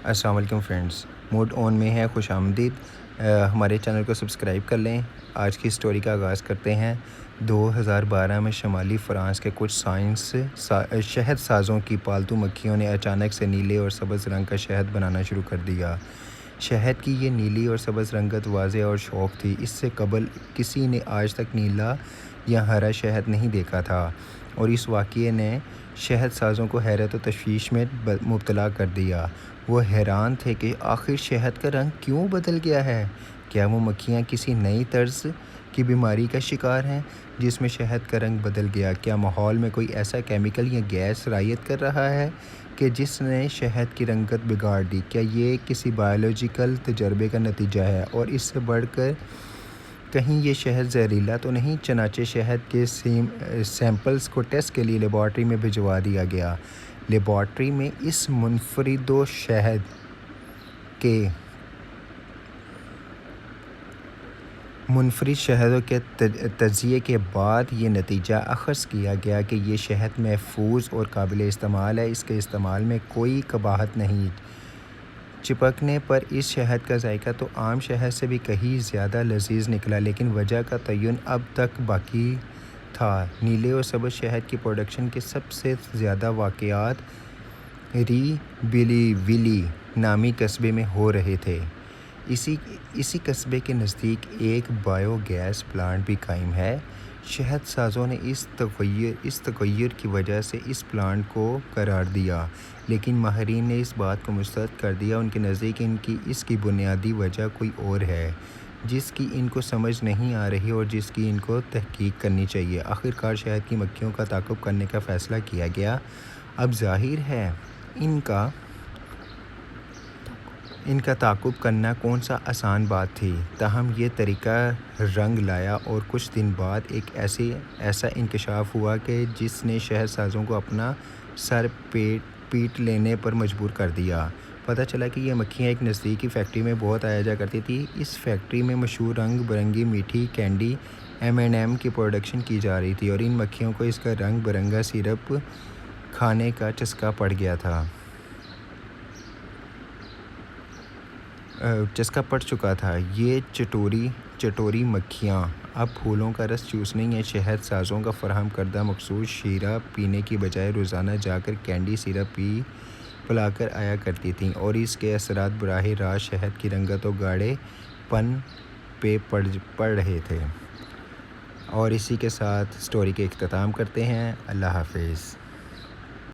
السلام علیکم friends, mood آن میں ہے، خوش آمدید۔ ہمارے چینل کو سبسکرائب کر لیں۔ آج کی سٹوری کا آغاز کرتے ہیں۔ 2012 میں شمالی فرانس کے کچھ شہد سازوں کی پالتو مکھیوں نے اچانک سے نیلے اور سبز رنگ کا شہد بنانا شروع کر دیا۔ شہد کی یہ نیلی اور سبز رنگت واضح اور شوق تھی۔ اس سے قبل کسی نے آج تک نیلا یا ہرا شہد نہیں دیکھا تھا، اور اس واقعے نے شہد سازوں کو حیرت و تشویش میں مبتلا کر دیا۔ وہ حیران تھے کہ آخر شہد کا رنگ کیوں بدل گیا ہے۔ کیا وہ مکھیاں کسی نئی طرز کی بیماری کا شکار ہیں جس میں شہد کا رنگ بدل گیا؟ کیا ماحول میں کوئی ایسا کیمیکل یا گیس رعایت کر رہا ہے کہ جس نے شہد کی رنگت بگاڑ دی؟ کیا یہ کسی بائیولوجیکل تجربے کا نتیجہ ہے؟ اور اس سے بڑھ کر کہیں یہ شہد زہریلا تو نہیں؟ چنانچہ شہد کے سیمپلز کو ٹیسٹ کے لیے لیبارٹری میں بھجوا دیا گیا۔ لیبارٹری میں اس منفرد شہدوں کے تجزیے کے بعد یہ نتیجہ اخذ کیا گیا کہ یہ شہد محفوظ اور قابل استعمال ہے۔ اس کے استعمال میں کوئی قباحت نہیں۔ چپکنے پر اس شہد کا ذائقہ تو عام شہد سے بھی کہیں زیادہ لذیذ نکلا، لیکن وجہ کا تعین اب تک باقی تھا۔ نیلے اور سبز شہد کی پروڈکشن کے سب سے زیادہ واقعات ری ویلی نامی قصبے میں ہو رہے تھے۔ اسی قصبے کے نزدیک ایک بائیو گیس پلانٹ بھی قائم ہے۔ شہد سازوں نے اس تغیر کی وجہ سے اس پلانٹ کو قرار دیا، لیکن ماہرین نے اس بات کو مسترد کر دیا۔ ان کے نزدیک اس کی بنیادی وجہ کوئی اور ہے جس کی ان کو سمجھ نہیں آ رہی اور جس کی ان کو تحقیق کرنی چاہیے۔ آخرکار شہد کی مکھیوں کا تعاقب کرنے کا فیصلہ کیا گیا۔ اب ظاہر ہے ان کا تعاقب کرنا کون سا آسان بات تھی، تاہم یہ طریقہ رنگ لایا اور کچھ دن بعد ایک ایسا انکشاف ہوا کہ جس نے شہد سازوں کو اپنا سر پیٹ لینے پر مجبور کر دیا۔ پتہ چلا کہ یہ مکھیاں ایک نزدیکی فیکٹری میں بہت آیا جا کرتی تھیں۔ اس فیکٹری میں مشہور رنگ برنگی میٹھی کینڈی M&M کی پروڈکشن کی جا رہی تھی، اور ان مکھیوں کو اس کا رنگ برنگا سیرپ کھانے کا چسکا پڑ چکا تھا۔ یہ چٹوری مکھیاں اب پھولوں کا رس چوسنے یا شہد سازوں کا فراہم کردہ مخصوص شیرہ پینے کی بجائے روزانہ جا کر کینڈی سیرپ پلا کر آیا کرتی تھیں، اور اس کے اثرات براہ راست شہد کی رنگت و گاڑھے پن پہ پڑ رہے تھے۔ اور اسی کے ساتھ سٹوری کے اختتام کرتے ہیں۔ اللہ حافظ۔